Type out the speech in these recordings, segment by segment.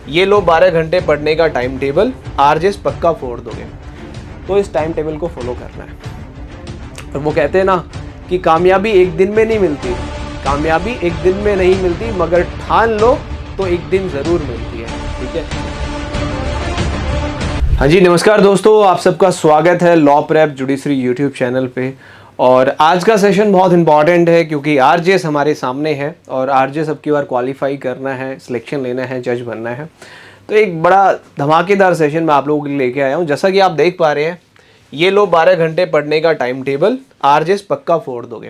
ये लो 12 घंटे पढ़ने का टाइम टेबल, आरजेस पक्का फोड़ दोगे। तो इस टाइम टेबल को फॉलो करना है। और वो कहते हैं ना कि कामयाबी एक दिन में नहीं मिलती, कामयाबी एक दिन में नहीं मिलती, मगर ठान लो तो एक दिन ज़रूर मिलती है। ठीक है। हाँ जी, नमस्कार दोस्तों, आप सबका स्वागत है law prep judiciary YouTube channel पे। और आज का सेशन बहुत इंपॉर्टेंट है क्योंकि आरजेएस हमारे सामने है और आरजेएस अब की बार क्वालिफाई करना है, सिलेक्शन लेना है, जज बनना है। तो एक बड़ा धमाकेदार सेशन मैं आप लोगों के लिए लेके आया हूँ। जैसा कि आप देख पा रहे हैं, ये लो 12 घंटे पढ़ने का टाइम टेबल, आरजेएस पक्का फोड़ दोगे।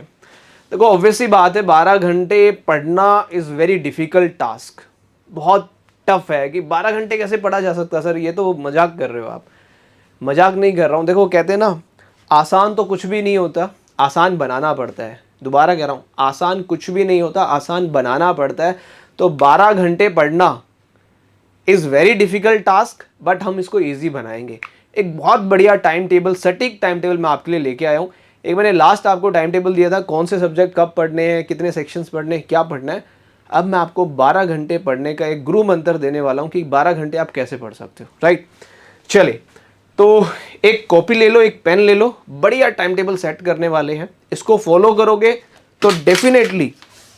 देखो ऑब्वियसली बात है, 12 घंटे पढ़ना इज़ वेरी डिफ़िकल्ट टास्क। बहुत टफ है कि 12 घंटे कैसे पढ़ा जा सकता है सर, ये तो मजाक कर रहे हो आप। मजाक नहीं कर रहा हूँ। देखो कहते हैं ना, आसान तो कुछ भी नहीं होता, आसान बनाना पड़ता है। दोबारा कह रहा हूँ, आसान कुछ भी नहीं होता, आसान बनाना पड़ता है। तो 12 घंटे पढ़ना is very difficult task, but हम इसको ईजी बनाएंगे। एक बहुत बढ़िया टाइम टेबल, सटीक टाइम टेबल मैं आपके लिए लेके आया हूँ। एक मैंने लास्ट आपको टाइम टेबल दिया था, कौन से सब्जेक्ट कब पढ़ने हैं, कितने सेक्शंस पढ़ने हैं, क्या पढ़ना है। अब मैं आपको 12 घंटे पढ़ने का एक गुरु मंत्र देने वाला हूँ कि 12 घंटे आप कैसे पढ़ सकते हो। राइट, चलिए तो एक कॉपी ले लो, एक पेन ले लो, बढ़िया टाइम टेबल सेट करने वाले हैं। इसको फॉलो करोगे तो डेफिनेटली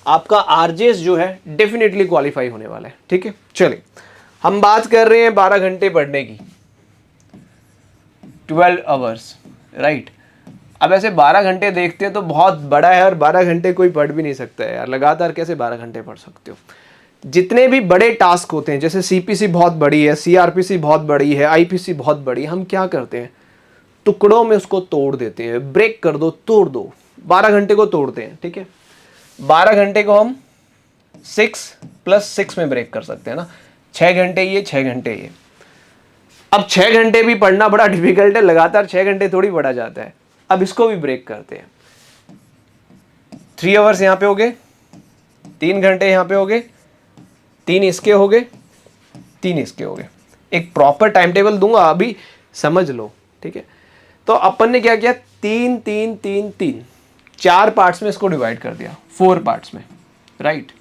आपका आरजेएस जो है डेफिनेटली क्वालिफाई होने वाला है। ठीक है, चलिए हम बात कर रहे हैं 12 घंटे पढ़ने की, 12 आवर्स। राइट, अब ऐसे 12 घंटे देखते हैं तो बहुत बड़ा है और 12 घंटे कोई पढ़ भी नहीं सकता है यार। लगातार कैसे 12 घंटे पढ़ सकते हो। जितने भी बड़े टास्क होते हैं, जैसे सीपीसी बहुत बड़ी है, सीआरपीसी बहुत बड़ी है, आईपीसी बहुत बड़ी है, हम क्या करते हैं, टुकड़ों में उसको तोड़ देते हैं। ब्रेक कर दो, तोड़ दो, 12 घंटे को तोड़ते हैं। ठीक है, 12 घंटे को हम 6+6 में ब्रेक कर सकते हैं ना। 6 घंटे ये, 6 घंटे ये। अब 6 घंटे भी पढ़ना बड़ा डिफिकल्ट है, लगातार 6 घंटे थोड़ी पढ़ा जाता है। अब इसको भी ब्रेक करते हैं। 3 आवर्स यहाँ पे हो गए, 3 घंटे यहाँ पे हो गए, 3 इसके हो गए, 3 इसके हो गए। एक प्रॉपर टाइम टेबल दूंगा, अभी समझ लो। ठीक है, तो अपन ने क्या किया, 3 3 3 3 4 पार्ट्स में इसको डिवाइड कर दिया, 4 पार्ट्स में। राइट,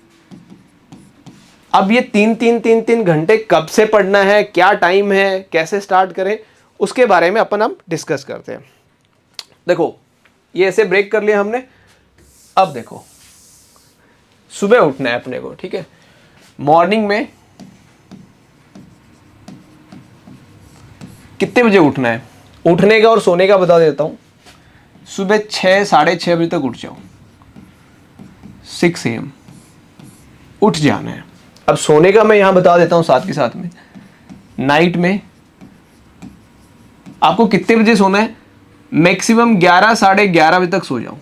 अब ये 3 3 3 3 घंटे कब से पढ़ना है, क्या टाइम है, कैसे स्टार्ट करें, उसके बारे में अपन अब डिस्कस करते हैं। देखो ये ऐसे ब्रेक कर लिया हमने। अब देखो सुबह उठना है अपने को। ठीक है, मॉर्निंग में कितने बजे उठना है, उठने का और सोने का बता देता हूं। सुबह 6 साढ़े 6 बजे तक उठ जाओ, 6 AM उठ जाना है। अब सोने का मैं यहां बता देता हूं साथ के साथ में। नाइट में आपको कितने बजे सोना है, मैक्सिमम 11 साढ़े 11 बजे तक सो जाओ।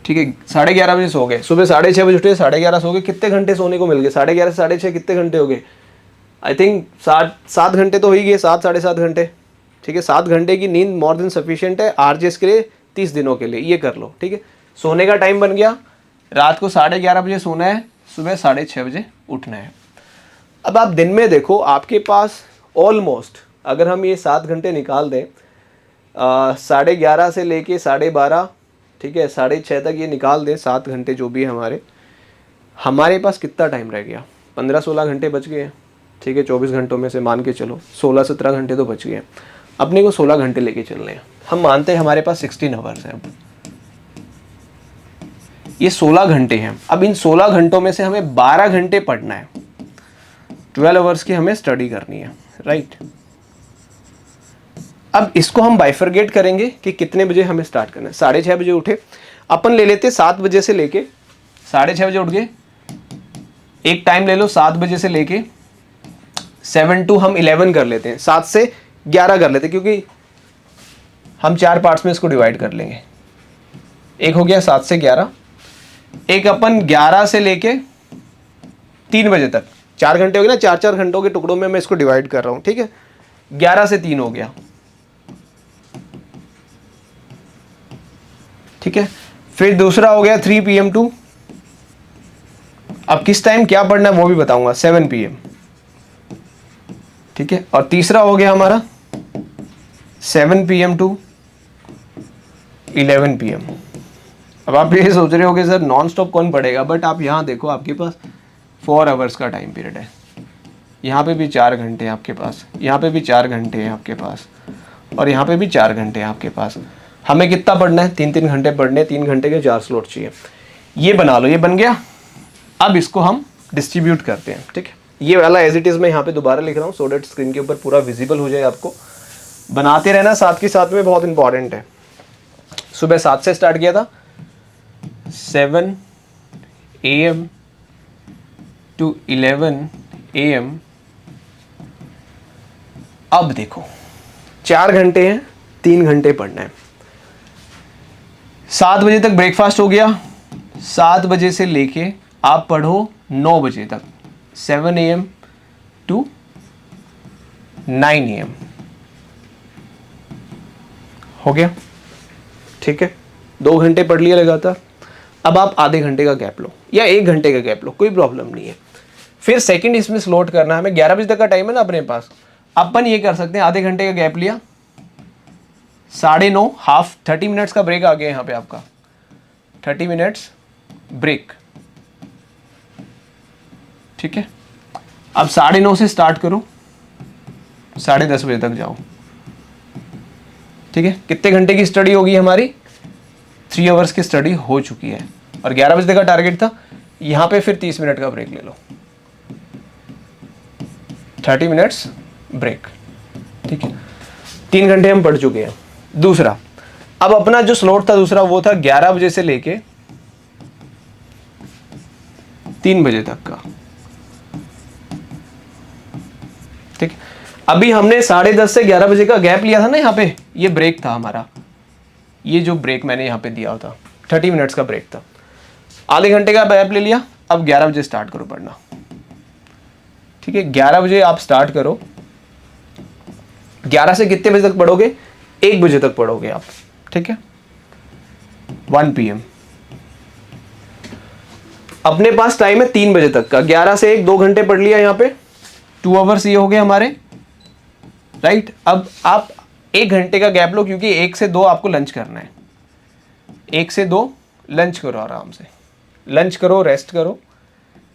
ठीक है, 11:30 बजे सो गए, सुबह 6:30 बजे उठे, 11:30 सो गए, कितने घंटे सोने को मिल गए, 11:30 से 6:30 कितने घंटे हो गए। आई थिंक 7 घंटे तो हो ही गए, 7 साढ़े 7 घंटे। ठीक है, 7 घंटे की नींद मोर देन सफिशिएंट है आरजेएस के लिए 30 दिनों के लिए, ये कर लो। ठीक है, सोने का टाइम बन गया, रात को 11:30 बजे सोना है, सुबह 6:30 बजे उठना है। अब आप दिन में देखो, आपके पास ऑलमोस्ट, अगर हम ये 7 घंटे निकाल दें, 11:30 से लेके 12:30, ठीक है, 6:30 तक ये निकाल दें, 7 घंटे जो भी है हमारे पास कितना टाइम रह गया, 15-16 घंटे बच गए हैं। ठीक है, 24 घंटों में से मान के चलो 16-17 घंटे तो बच गए हैं। अपने को 16 घंटे लेके चलने हैं। हम मानते हैं हमारे पास 16 आवर्स हैं। ये 16 घंटे हैं। अब इन 16 घंटों में से हमें 12 घंटे पढ़ना है, 12 आवर्स की हमें स्टडी करनी है। राइट, अब इसको हम बाइफरगेट करेंगे कि कितने बजे हमें स्टार्ट करना है। 6:30 बजे उठे, अपन ले लेते 7 बजे से लेके 6:30 बजे उठ गए। एक टाइम ले लो 7 बजे से लेके 7 to हम 11 कर लेते हैं, 7 से 11 कर लेते हैं, क्योंकि हम 4 पार्ट्स में इसको डिवाइड कर लेंगे। एक हो गया 7 से 11, एक अपन 11 से लेके 3 बजे तक, 4 घंटे हो गए ना, 4-4 घंटों के टुकड़ों में मैं इसको डिवाइड कर रहा हूं। ठीक है, 11 से 3 हो गया। ठीक है, फिर दूसरा हो गया 3 PM टू, अब किस टाइम क्या पढ़ना है वो भी बताऊंगा, 7 PM। ठीक है, और तीसरा हो गया हमारा 7 PM टू 11 PM। अब आप ये सोच रहे हो कि सर नॉन स्टॉप कौन पढ़ेगा, बट आप यहाँ देखो, आपके पास 4 आवर्स का टाइम पीरियड है। यहाँ पे भी 4 घंटे हैं आपके पास, यहाँ पे भी 4 घंटे हैं आपके पास, और यहाँ पे भी 4 घंटे हैं आपके पास। हमें कितना पढ़ना है? 3-3 घंटे पढ़ने, 3 घंटे के 4 स्लॉट चाहिए। ये बना लो, ये बन गया। अब इसको हम डिस्ट्रीब्यूट करते हैं, ठीक है। ये वाला एज इट इज़ मैं यहाँ पे दोबारा लिख रहा हूँ सो डेट स्क्रीन के ऊपर पूरा विजिबल हो जाए आपको। बनाते रहना साथ के साथ में, बहुत इंपॉर्टेंट है। सुबह 7 से स्टार्ट किया था, 7 AM to 11 AM। अब देखो 4 घंटे हैं, 3 घंटे पढ़ना है। 7 बजे तक ब्रेकफास्ट हो गया, 7 बजे से लेके आप पढ़ो 9 बजे तक, 7 AM to 9 AM हो गया, ठीक है। 2 घंटे पढ़ लिया लगातार। अब आप आधे घंटे का गैप लो या 1 घंटे का गैप लो, कोई प्रॉब्लम नहीं है। फिर सेकंड इसमें स्लॉट करना है हमें। 11 बजे तक का टाइम है ना अपने पास। अपन ये कर सकते हैं, आधे घंटे का गैप लिया, 9:30, हाफ 30 मिनट्स का ब्रेक आ गया यहाँ पे आपका, 30 मिनट्स ब्रेक, ठीक है। अब 9:30 से स्टार्ट करो, 10:30 बजे तक जाओ, ठीक है। कितने घंटे की स्टडी होगी हमारी? 3 आवर्स की स्टडी हो चुकी है, और 11 बजे तक का टारगेट था। यहाँ पे फिर 30 मिनट का ब्रेक ले लो, 30 मिनट्स ब्रेक, ठीक है। 3 घंटे हम पढ़ चुके हैं। दूसरा, अब अपना जो स्लॉट था दूसरा, वो था 11 बजे से लेके 3 बजे तक का, ठीक। अभी हमने 10:30 से 11 बजे का गैप लिया था ना, यहाँ पे ये ब्रेक था हमारा। ये जो ब्रेक मैंने यहाँ पे दिया था 30 मिनट्स का ब्रेक था, आधे घंटे का गैप ले लिया। अब 11 बजे स्टार्ट करो पढ़ना, ठीक है। 11 बजे आप स्टार्ट करो। 11 से कितने बजे तक पढ़ोगे? 1 बजे तक पढ़ोगे आप, ठीक है, 1 PM। अपने पास टाइम है 3 बजे तक का। 11 से 1, 2 घंटे पढ़ लिया यहाँ पे, 2 आवर्स ये हो गए हमारे, राइट। अब आप 1 घंटे का गैप लो, क्योंकि 1 से 2 आपको लंच करना है। 1 से 2 लंच करो, आराम से लंच करो, रेस्ट करो।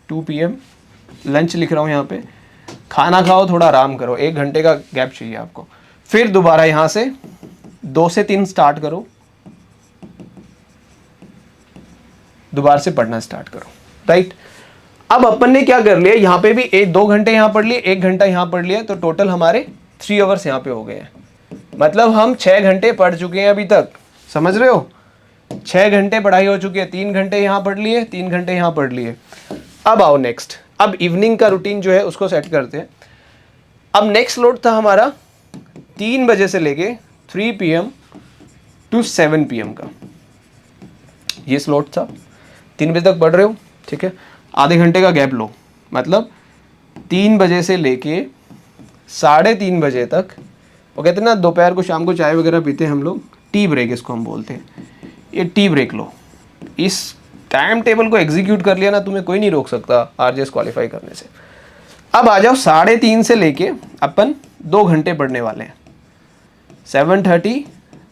2 PM लंच लिख रहा हूँ यहाँ पे। खाना खाओ, थोड़ा आराम करो, 1 घंटे का गैप चाहिए आपको। फिर दोबारा यहाँ से 2 से 3 स्टार्ट करो, दोबारा से पढ़ना स्टार्ट करो, राइट। अब अपन ने क्या कर लिया, यहाँ पे भी 2 घंटे यहाँ पढ़ लिए, 1 घंटा यहाँ पढ़ लिया, तो टोटल हमारे 3 आवर्स यहाँ पे हो गए हैं। मतलब हम 6 घंटे पढ़ चुके हैं अभी तक, समझ रहे हो? 6 घंटे पढ़ाई हो चुकी है। 3 घंटे यहाँ पढ़ लिए, 3 घंटे यहाँ पढ़ लिए। अब आओ नेक्स्ट, अब इवनिंग का रूटीन जो है उसको सेट करते हैं। अब नेक्स्ट स्लॉट था हमारा 3 बजे से लेके 3 PM to 7 PM का, ये स्लॉट था। 3 बजे तक पढ़ रहे हो, ठीक है। आधे घंटे का गैप लो, मतलब 3 बजे से लेके 3:30 बजे तक। वो कहते हैं ना, दोपहर को शाम को चाय वगैरह पीते हैं हम लोग, टी ब्रेक इसको हम बोलते हैं। ये टी ब्रेक लो। इस टाइम टेबल को एग्जीक्यूट कर लिया ना, तुम्हें कोई नहीं रोक सकता आरजेएस क्वालिफाई करने से। अब आ जाओ 3:30 से लेके अपन 2 घंटे पढ़ने वाले हैं, 7:30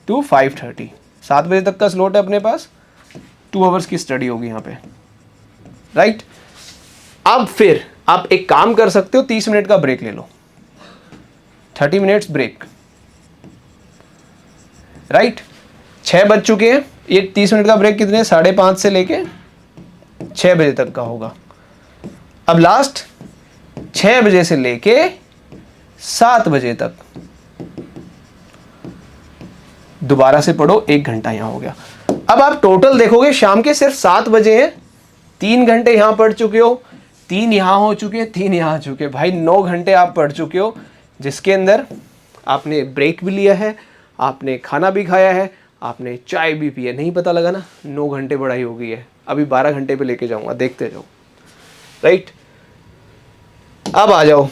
to 5:30, 7 बजे तक का स्लॉट है अपने पास। 2 आवर्स की स्टडी होगी यहाँ पे, राइट। अब फिर आप एक काम कर सकते हो, 30 मिनट का ब्रेक ले लो, 30 मिनट्स ब्रेक, राइट। 6 बज चुके हैं, ये 30 मिनट का ब्रेक कितने, 5:30 से लेके 6 बजे तक का होगा। अब लास्ट 6 बजे से लेके 7 बजे तक दोबारा से पढ़ो, 1 घंटा यहां हो गया। अब आप टोटल देखोगे शाम के सिर्फ 7 बजे हैं, 3 घंटे यहां पढ़ चुके हो, 3 यहां हो चुके, 3 यहां आ चुके, भाई 9 घंटे आप पढ़ चुके हो, जिसके अंदर आपने ब्रेक भी लिया है, आपने खाना भी खाया है, आपने चाय भी पी है। नहीं पता लगा ना, 9 घंटे पढ़ाई हो गई है। अभी 12 घंटे पे लेके जाऊंगा, देखते जाओ, राइट। अब आ जाओ,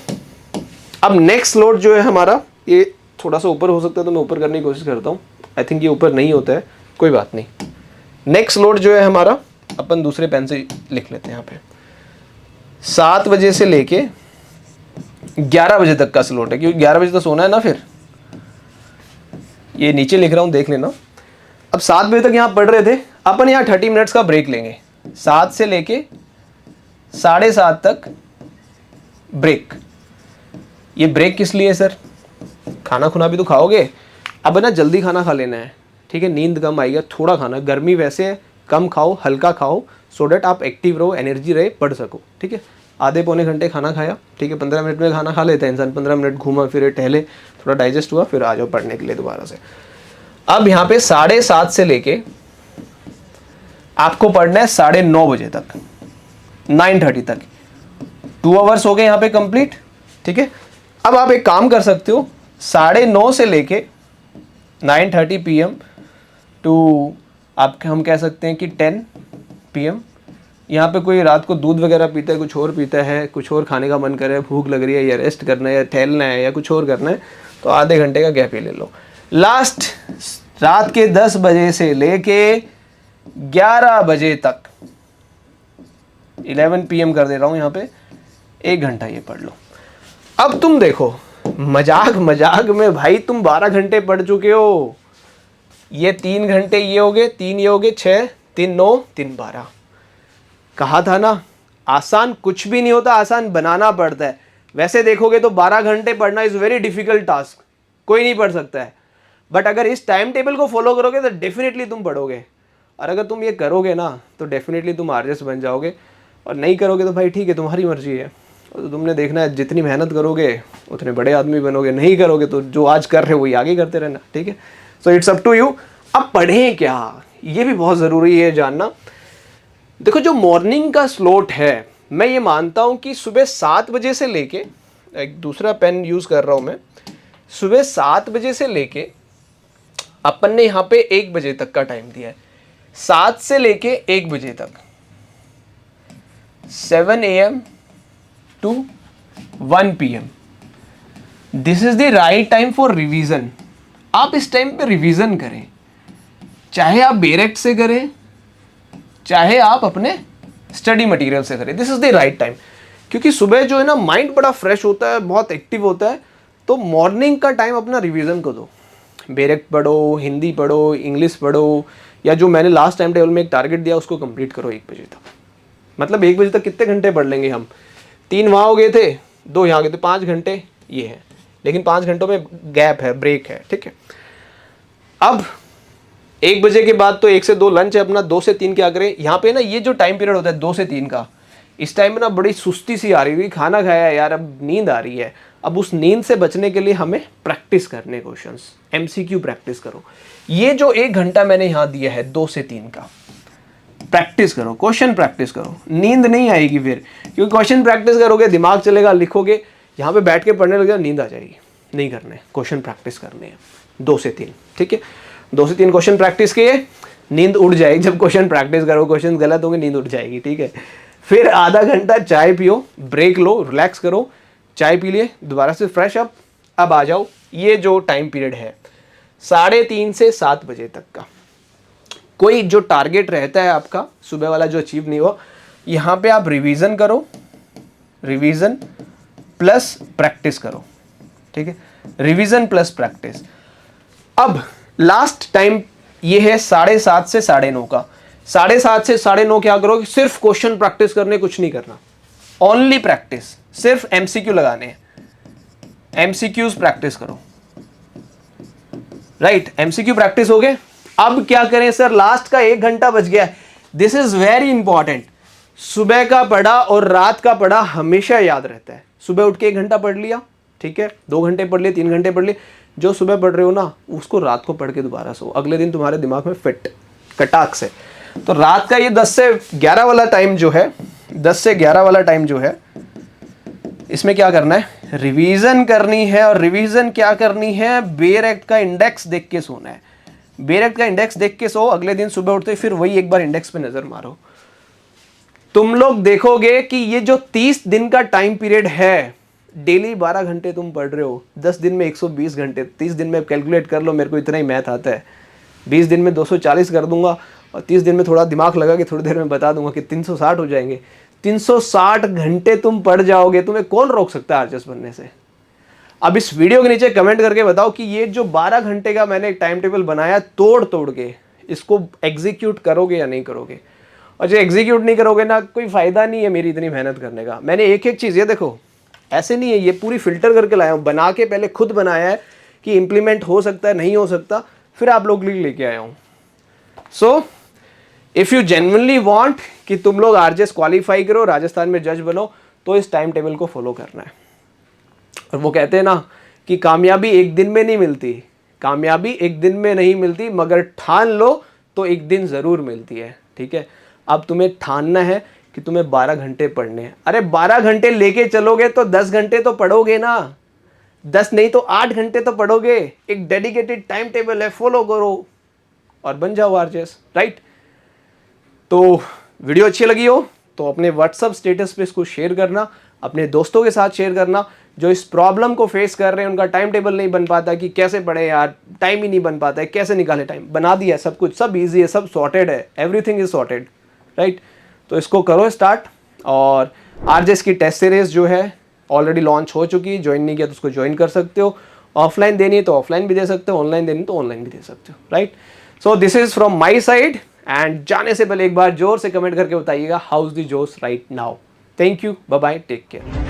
अब नेक्स्ट स्लॉट जो है हमारा, ये थोड़ा सा ऊपर हो सकता है तो मैं ऊपर करने की कोशिश करता हूँ। आई थिंक ये ऊपर नहीं होता है, कोई बात नहीं। नेक्स्ट स्लॉट जो है हमारा, अपन दूसरे पेन से लिख लेते हैं यहाँ पे, 7 बजे से लेके 11 बजे तक का स्लॉट है, क्योंकि 11 बजे तो सोना है ना। फिर ये नीचे लिख रहा हूँ, देख लेना। अब 7 बजे तक यहाँ पढ़ रहे थे अपन, यहाँ 30 मिनट्स का ब्रेक लेंगे, 7 से लेके 7:30 तक ब्रेक। ये ब्रेक किस लिए सर? खाना खुना भी तो खाओगे। अब ना जल्दी खाना खा लेना है, ठीक है, नींद कम आएगा, थोड़ा खाना, गर्मी वैसे है, कम खाओ, हल्का खाओ, सो डैट आप एक्टिव रहो, एनर्जी रहे, पढ़ सको, ठीक है। आधे पौने घंटे खाना खाया, ठीक है, 15 मिनट में खाना खा लेता है इंसान, 15 मिनट घूमा फिरे, टहले, थोड़ा डाइजेस्ट हुआ, फिर आ जाओ पढ़ने के लिए दोबारा से। अब यहाँ पे 7:30 से लेके आपको पढ़ना है 9:30 बजे तक, 9:30 तक, 2 आवर्स हो गए यहाँ पे कंप्लीट, ठीक है। अब आप एक काम कर सकते हो, 9:30 से लेके 9:30 PM टू आप हम कह सकते हैं कि 10 PM, यहाँ पे कोई रात को दूध वगैरह पीता है, कुछ और पीता है, कुछ और खाने का मन करे है, भूख लग रही है, या रेस्ट करना है, या टहलना है, या कुछ और करना है, तो आधे घंटे का गैप ही ले लो। लास्ट रात के 10 बजे से लेके 11 बजे तक, 11 PM कर दे रहा हूँ यहाँ पे, 1 घंटा ये पढ़ लो। अब तुम देखो, मजाक मजाक में भाई तुम 12 घंटे पढ़ चुके हो, ये 3 घंटे ये हो गए, 3 ये हो गए, 6, 3 9, 3 12। कहा था ना, आसान कुछ भी नहीं होता, आसान बनाना पड़ता है। वैसे देखोगे तो 12 घंटे पढ़ना इज वेरी डिफिकल्ट टास्क, कोई नहीं पढ़ सकता है, बट अगर इस टाइम टेबल को फॉलो करोगे तो डेफिनेटली तुम पढ़ोगे, और अगर तुम ये करोगे ना तो डेफिनेटली तुम आरजेस बन जाओगे, और नहीं करोगे तो भाई ठीक है, तुम्हारी मर्जी है, तो तुमने देखना है, जितनी मेहनत करोगे उतने बड़े आदमी बनोगे, नहीं करोगे तो जो आज कर रहे हो वही आगे करते रहना, ठीक है। So it's up to you. अब पढ़ें क्या, ये भी बहुत ज़रूरी है जानना। देखो, जो मॉर्निंग का स्लॉट है, मैं ये मानता हूँ कि सुबह 7 बजे से लेके, एक दूसरा पेन यूज़ कर रहा हूँ मैं, सुबह 7 बजे से लेके अपन ने यहाँ पे 1 बजे तक का टाइम दिया है, 7 से लेके 1 बजे तक, 7 AM to 1 PM, this is the right time for revision. आप इस टाइम पे रिवीजन करें, चाहे आप बेरेक्ट से करें, चाहे आप अपने स्टडी मटेरियल से करें, this is the right time. क्योंकि सुबह जो है ना, माइंड बड़ा फ्रेश होता है, बहुत एक्टिव होता है, तो मॉर्निंग का टाइम अपना रिवीजन को दो, बेरेक्ट पढ़ो, हिंदी पढ़ो, इंग्लिश पढ़ो, या जो मैंने लास्ट टाइम टेबल में एक टारगेट दिया उसको कंप्लीट करो 1 बजे तक। मतलब 1 बजे तक कितने घंटे पढ़ लेंगे हम? 3 वहाँ हो गए थे, 2 यहाँ गए थे, 5 घंटे ये है, लेकिन 5 घंटों में गैप है, ब्रेक है, ठीक है। अब 1 बजे के बाद तो 1 से 2 लंच है अपना, 2 से 3 क्या करें? यहाँ पे ना ये जो टाइम पीरियड होता है 2 से 3 का, इस टाइम में ना बड़ी सुस्ती सी आ रही है, खाना खाया यार, अब नींद आ रही है। अब उस नींद से बचने के लिए हमें प्रैक्टिस करने, क्वेश्चंस, MCQ प्रैक्टिस करो। ये जो 1 घंटा मैंने यहाँ दिया है 2 से 3 का, प्रैक्टिस करो, क्वेश्चन प्रैक्टिस करो, नींद नहीं आएगी फिर, क्योंकि क्वेश्चन प्रैक्टिस करोगे, दिमाग चलेगा, लिखोगे, यहाँ पे बैठ के पढ़ने लगे नींद आ जाएगी। नहीं करने, क्वेश्चन प्रैक्टिस करने हैं 2 से 3, ठीक है। 2 से 3 क्वेश्चन प्रैक्टिस किए, नींद उड़ जाएगी। जब क्वेश्चन प्रैक्टिस करो, क्वेश्चन गलत होंगे, नींद उड़ जाएगी, ठीक है। फिर आधा घंटा चाय पियो, ब्रेक लो, रिलैक्स करो, चाय पी लिए, दोबारा से फ्रेश अप, अब आ जाओ। ये जो टाइम पीरियड है 3:30 से 7 बजे तक का, कोई जो टारगेट रहता है आपका सुबह वाला जो अचीव नहीं हुआ, यहाँ पे आप रिवीजन करो, रिवीजन प्लस प्रैक्टिस करो, ठीक है, रिवीजन प्लस प्रैक्टिस। अब लास्ट टाइम ये है 7:30 से 9:30 का। 7:30 से 9:30 क्या करो? सिर्फ क्वेश्चन प्रैक्टिस करने, कुछ नहीं करना, ओनली प्रैक्टिस, सिर्फ MCQ लगाने हैं, MCQs प्रैक्टिस करो, राइट। MCQ प्रैक्टिस हो गए। अब क्या करें सर? लास्ट का 1 घंटा बच गया है, दिस इज वेरी इंपॉर्टेंट। सुबह का पढ़ा और रात का पढ़ा हमेशा याद रहता है। सुबह उठ के 1 घंटा पढ़ लिया, ठीक है, 2 घंटे पढ़ लिए, 3 घंटे पढ़ लिए, जो सुबह पढ़ रहे हो ना उसको रात को पढ़ के दोबारा सो, अगले दिन तुम्हारे दिमाग में फिट कटाक से। तो रात का ये 10 से 11 वाला टाइम जो है, 10 से 11 वाला टाइम जो है, इसमें क्या करना है? रिवीजन करनी है। और रिवीजन क्या करनी है? बेयर एक्ट का इंडेक्स देख के सोना है। बेयर एक्ट का इंडेक्स देख के सो, अगले दिन सुबह उठते फिर वही एक बार इंडेक्स पे नजर मारो। तुम लोग देखोगे कि ये जो 30 दिन का टाइम पीरियड है, डेली 12 घंटे तुम पढ़ रहे हो, 10 दिन में 120 घंटे, 30 दिन में कैलकुलेट कर लो, मेरे को इतना ही मैथ आता है, 20 दिन में 240 कर दूंगा, और 30 दिन में थोड़ा दिमाग लगा के थोड़ी देर में बता दूंगा कि 360 हो जाएंगे। 360 घंटे तुम पढ़ जाओगे, तुम्हें कौन रोक सकता है आरजेएस बनने से? अब इस वीडियो के नीचे कमेंट करके बताओ कि ये जो 12 घंटे का मैंने एक टाइम टेबल बनाया, तोड़ तोड़ के इसको एग्जीक्यूट करोगे या नहीं करोगे। और जो एग्जीक्यूट नहीं करोगे ना, कोई फ़ायदा नहीं है मेरी इतनी मेहनत करने का। मैंने एक एक चीज़, ये देखो ऐसे नहीं है, ये पूरी फ़िल्टर करके लाया हूँ, बना के पहले खुद बनाया है कि इम्प्लीमेंट हो सकता है नहीं हो सकता, फिर आप लोग लेके आया हूँ। So if you genuinely want कि तुम लोग आरजेएस क्वालिफाई करो, राजस्थान में जज बनो, तो इस टाइम टेबल को फॉलो करना है। और वो कहते हैं ना कि कामयाबी एक दिन में नहीं मिलती, कामयाबी एक दिन में नहीं मिलती, मगर ठान लो तो एक दिन ज़रूर मिलती है। ठीक है, अब तुम्हें ठानना है कि तुम्हें 12 घंटे पढ़ने हैं। अरे 12 घंटे लेके चलोगे तो 10 घंटे तो पढ़ोगे ना, 10 नहीं तो 8 घंटे तो पढ़ोगे। एक डेडिकेटेड टाइम टेबल है, फॉलो करो और बन जाओ आरजेएस, राइट। तो वीडियो अच्छी लगी हो तो अपने व्हाट्सअप स्टेटस पे इसको शेयर करना, अपने दोस्तों के साथ शेयर करना जो इस प्रॉब्लम को फेस कर रहे हैं, उनका टाइम टेबल नहीं बन पाता कि कैसे पढ़े यार, टाइम ही नहीं बन पाता है, कैसे निकाले टाइम। बना दिया सब कुछ, सब इजी है, सब सॉर्टेड है, एवरीथिंग इज सॉर्टेड, राइट। तो इसको करो स्टार्ट। और आरजेएस की टेस्ट सीरीज जो है ऑलरेडी लॉन्च हो चुकी है, ज्वाइन नहीं किया तो उसको ज्वाइन कर सकते हो। ऑफलाइन देनी है तो ऑफलाइन भी दे सकते हो, ऑनलाइन देनी तो ऑनलाइन भी दे सकते हो, right. So this is from my side. And जाने से पहले एक बार जोर से कमेंट करके बताइएगा हाउ इज द जोश right now. Thank you, bye bye, take care.